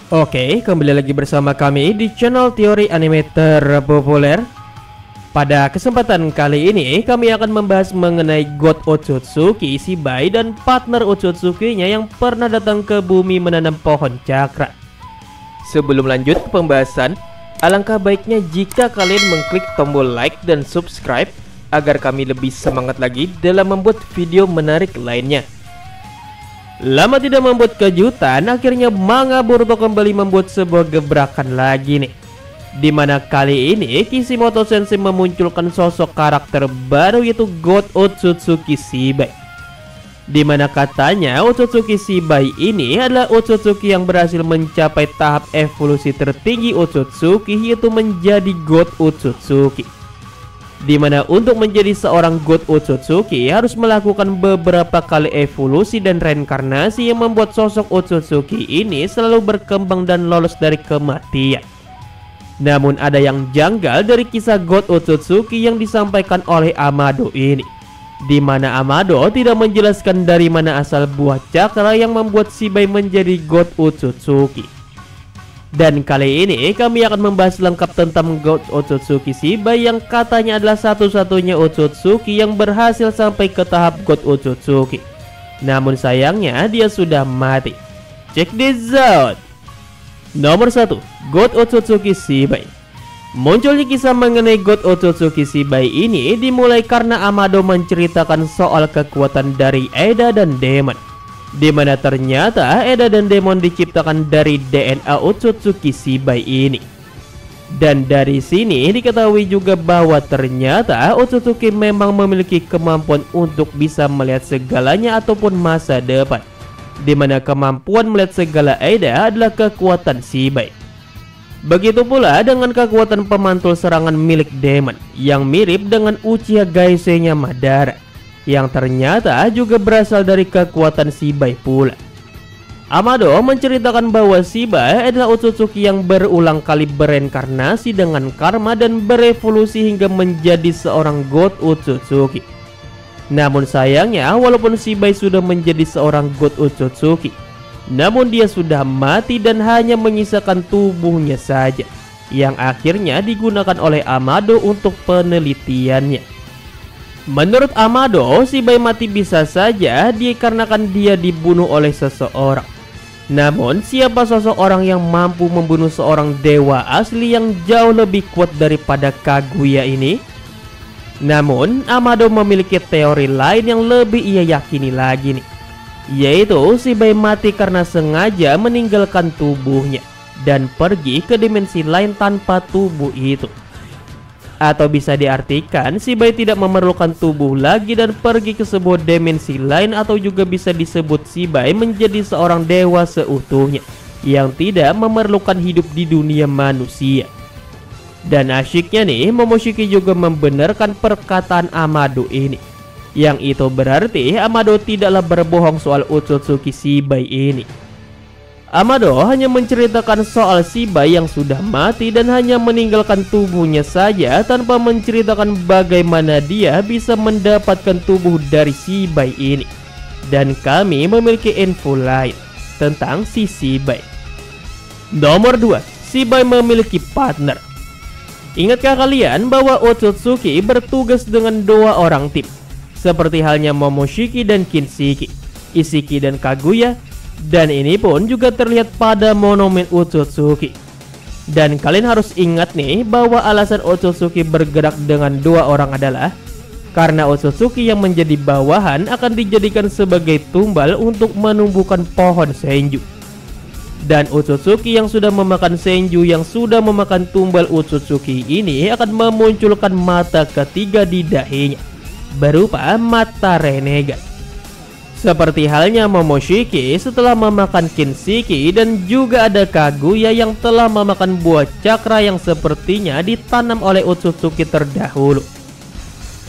Oke, kembali lagi bersama kami di channel teori anime terpopuler. Pada kesempatan kali ini kami akan membahas mengenai God Otsutsuki Shibai dan partner Otsutsuki-nya yang pernah datang ke bumi menanam pohon cakra. Sebelum lanjut ke pembahasan, alangkah baiknya jika kalian mengklik tombol like dan subscribe agar kami lebih semangat lagi dalam membuat video menarik lainnya. Lama tidak membuat kejutan, akhirnya manga Boruto kembali membuat sebuah gebrakan lagi nih. Dimana kali ini Kishimoto Sensei memunculkan sosok karakter baru yaitu God Otsutsuki Shibai. Dimana katanya Otsutsuki Shibai ini adalah Otsutsuki yang berhasil mencapai tahap evolusi tertinggi Otsutsuki yaitu menjadi God Otsutsuki. Dimana untuk menjadi seorang God Otsutsuki harus melakukan beberapa kali evolusi dan reinkarnasi yang membuat sosok Otsutsuki ini selalu berkembang dan lolos dari kematian. Namun ada yang janggal dari kisah God Otsutsuki yang disampaikan oleh Amado ini, dimana Amado tidak menjelaskan dari mana asal buah cakra yang membuat Shibai menjadi God Otsutsuki. Dan kali ini kami akan membahas lengkap tentang God Otsutsuki Shibai yang katanya adalah satu-satunya Otsutsuki yang berhasil sampai ke tahap God Otsutsuki. Namun sayangnya dia sudah mati. Check this out. Nomor 1, God Otsutsuki Shibai. Munculnya kisah mengenai God Otsutsuki Shibai ini dimulai karena Amado menceritakan soal kekuatan dari Eda dan Demon, dimana ternyata Eda dan Demon diciptakan dari DNA Otsutsuki Shibai ini. Dan dari sini diketahui juga bahwa ternyata Otsutsuki memang memiliki kemampuan untuk bisa melihat segalanya ataupun masa depan, dimana kemampuan melihat segala Eda adalah kekuatan Shibai. Begitu pula dengan kekuatan pemantul serangan milik Demon yang mirip dengan Uchiha Gaisei-nya Madara, yang ternyata juga berasal dari kekuatan Shibai pula. Amado menceritakan bahwa Shibai adalah Otsutsuki yang berulang kali bereinkarnasi dengan karma dan berevolusi hingga menjadi seorang God Otsutsuki. Namun sayangnya walaupun Shibai sudah menjadi seorang God Otsutsuki, namun dia sudah mati dan hanya menyisakan tubuhnya saja, yang akhirnya digunakan oleh Amado untuk penelitiannya. Menurut Amado, Shibai mati bisa saja dikarenakan dia dibunuh oleh seseorang. Namun, siapa sosok orang yang mampu membunuh seorang dewa asli yang jauh lebih kuat daripada Kaguya ini? Namun, Amado memiliki teori lain yang lebih ia yakini lagi nih, yaitu Shibai mati karena sengaja meninggalkan tubuhnya dan pergi ke dimensi lain tanpa tubuh itu. Atau bisa diartikan Shibai tidak memerlukan tubuh lagi dan pergi ke sebuah dimensi lain, atau juga bisa disebut Shibai menjadi seorang dewa seutuhnya yang tidak memerlukan hidup di dunia manusia. Dan asyiknya nih, Momoshiki juga membenarkan perkataan Amado ini, yang itu berarti Amado tidaklah berbohong soal Otsutsuki Shibai ini. Amado hanya menceritakan soal Shibai yang sudah mati dan hanya meninggalkan tubuhnya saja tanpa menceritakan bagaimana dia bisa mendapatkan tubuh dari Shibai ini. Dan kami memiliki info lain tentang si Shibai. Nomor 2, Shibai memiliki partner. Ingatkah kalian bahwa Otsutsuki bertugas dengan 2 orang tim, seperti halnya Momoshiki dan Kinshiki, Isshiki dan Kaguya? Dan ini pun juga terlihat pada monumen Otsutsuki. Dan kalian harus ingat nih bahwa alasan Otsutsuki bergerak dengan 2 orang adalah karena Otsutsuki yang menjadi bawahan akan dijadikan sebagai tumbal untuk menumbuhkan pohon senju. Dan Otsutsuki yang sudah memakan senju yang sudah memakan tumbal Otsutsuki ini akan memunculkan mata ketiga di dahinya, berupa mata renegat. Seperti halnya Momoshiki setelah memakan Kinshiki, dan juga ada Kaguya yang telah memakan buah cakra yang sepertinya ditanam oleh Otsutsuki terdahulu.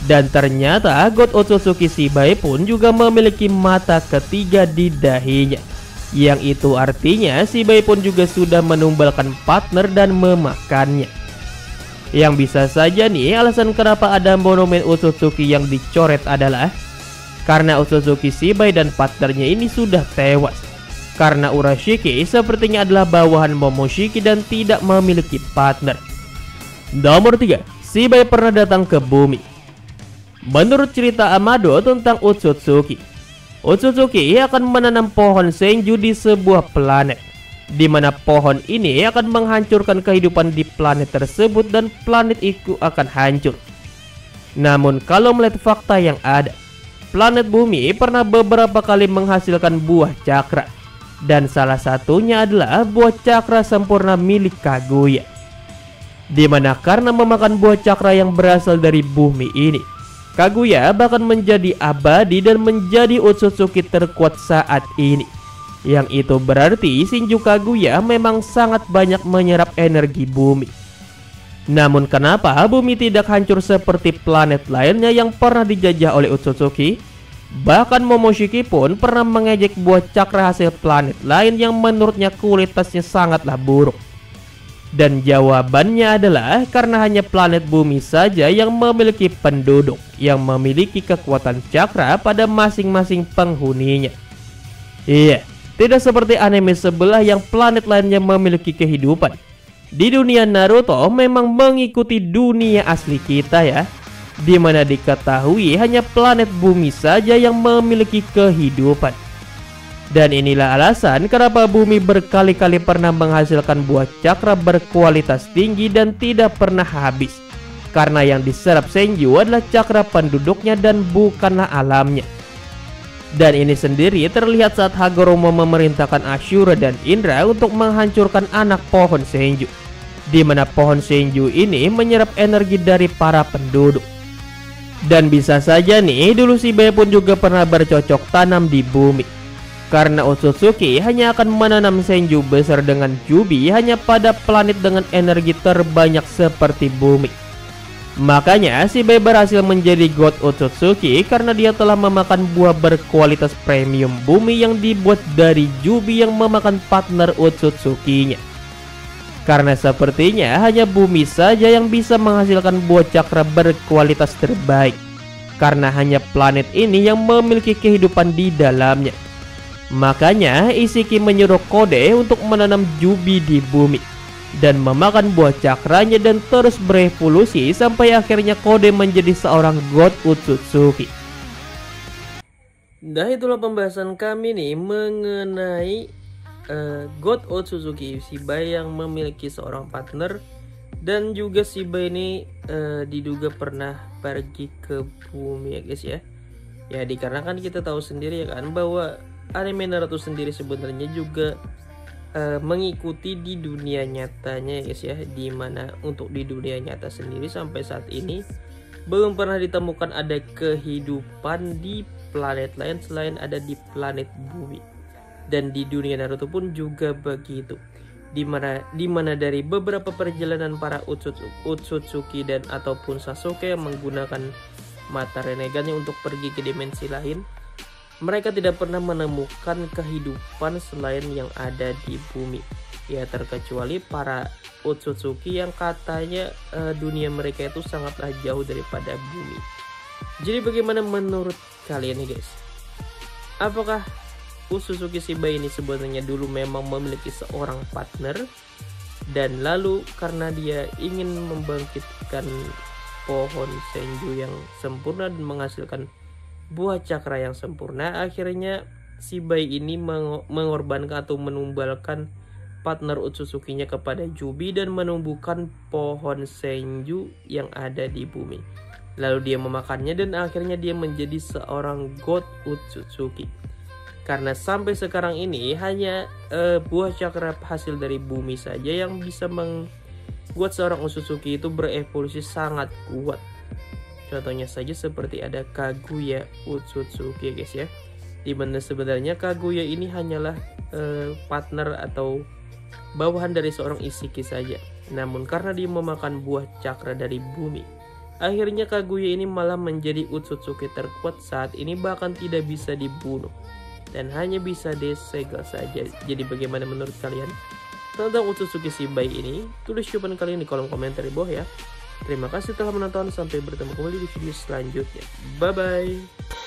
Dan ternyata God Otsutsuki Shibai pun juga memiliki mata ketiga di dahinya, yang itu artinya Shibai pun juga sudah menumbalkan partner dan memakannya. Yang bisa saja nih alasan kenapa ada monumen Otsutsuki yang dicoret adalah karena Otsutsuki Shibai dan partnernya ini sudah tewas. Karena Urashiki sepertinya adalah bawahan Momoshiki dan tidak memiliki partner. Nomor 3, Shibai pernah datang ke bumi. Menurut cerita Amado tentang Otsutsuki, Otsutsuki akan menanam pohon senju di sebuah planet, di mana pohon ini akan menghancurkan kehidupan di planet tersebut dan planet itu akan hancur. Namun kalau melihat fakta yang ada, planet bumi pernah beberapa kali menghasilkan buah cakra, dan salah satunya adalah buah cakra sempurna milik Kaguya, di mana karena memakan buah cakra yang berasal dari bumi ini, Kaguya bahkan menjadi abadi dan menjadi Otsutsuki terkuat saat ini. Yang itu berarti Shinju Kaguya memang sangat banyak menyerap energi bumi. Namun kenapa bumi tidak hancur seperti planet lainnya yang pernah dijajah oleh Otsutsuki? Bahkan Momoshiki pun pernah mengejek buah cakra hasil planet lain yang menurutnya kualitasnya sangatlah buruk. Dan jawabannya adalah karena hanya planet bumi saja yang memiliki penduduk yang memiliki kekuatan cakra pada masing-masing penghuninya. Iya, tidak seperti anime sebelah yang planet lainnya memiliki kehidupan. Di dunia Naruto memang mengikuti dunia asli kita ya, di mana diketahui hanya planet bumi saja yang memiliki kehidupan. Dan inilah alasan kenapa bumi berkali-kali pernah menghasilkan buah cakra berkualitas tinggi dan tidak pernah habis. Karena yang diserap senju adalah cakra penduduknya dan bukanlah alamnya. Dan ini sendiri terlihat saat Hagoromo memerintahkan Ashura dan Indra untuk menghancurkan anak pohon senju, di mana pohon senju ini menyerap energi dari para penduduk. Dan bisa saja nih dulu Shibai pun juga pernah bercocok tanam di bumi, karena Otsutsuki hanya akan menanam senju besar dengan Jubi hanya pada planet dengan energi terbanyak seperti bumi. Makanya Shibai berhasil menjadi God Otsutsuki karena dia telah memakan buah berkualitas premium bumi yang dibuat dari Jubi yang memakan partner Otsutsukinya. Karena sepertinya hanya bumi saja yang bisa menghasilkan buah cakra berkualitas terbaik, karena hanya planet ini yang memiliki kehidupan di dalamnya. Makanya Ishiki menyuruh Kode untuk menanam Jubi di bumi dan memakan buah cakranya dan terus berevolusi sampai akhirnya Kode menjadi seorang God Otsutsuki. Nah, itulah pembahasan kami nih mengenai God Otsutsuki Shibai yang memiliki seorang partner, dan juga Shibai ini diduga pernah pergi ke bumi ya guys ya. Ya dikarenakan kita tahu sendiri ya kan bahwa anime Naruto sendiri sebenarnya juga mengikuti di dunia nyatanya ya guys ya, dimana untuk di dunia nyata sendiri sampai saat ini belum pernah ditemukan ada kehidupan di planet lain selain ada di planet bumi. Dan di dunia Naruto pun juga begitu, dimana dari beberapa perjalanan para Otsutsuki dan ataupun Sasuke yang menggunakan mata renegannya untuk pergi ke dimensi lain, mereka tidak pernah menemukan kehidupan selain yang ada di bumi. Ya terkecuali para Otsutsuki yang katanya dunia mereka itu sangatlah jauh daripada bumi. Jadi bagaimana menurut kalian nih guys? Apakah Otsutsuki Shibai ini sebenarnya dulu memang memiliki seorang partner, dan lalu karena dia ingin membangkitkan pohon senju yang sempurna dan menghasilkan buah cakra yang sempurna, akhirnya Shibai ini mengorbankan atau menumbalkan partner Otsutsukinya kepada Jubi dan menumbuhkan pohon senju yang ada di bumi. Lalu dia memakannya dan akhirnya dia menjadi seorang God Otsutsuki. Karena sampai sekarang ini hanya buah cakra hasil dari bumi saja yang bisa membuat seorang Otsutsuki itu berevolusi sangat kuat. Contohnya saja seperti ada Kaguya Otsutsuki guys ya, dimana sebenarnya Kaguya ini hanyalah partner atau bawahan dari seorang Ishiki saja. Namun karena dia memakan buah cakra dari bumi, akhirnya Kaguya ini malah menjadi Otsutsuki terkuat saat ini, bahkan tidak bisa dibunuh dan hanya bisa disegel saja. Jadi bagaimana menurut kalian tentang Otsutsuki Shibai ini? Tulis jawaban kalian di kolom komentar di bawah ya. Terima kasih telah menonton, sampai bertemu kembali di video selanjutnya. Bye bye.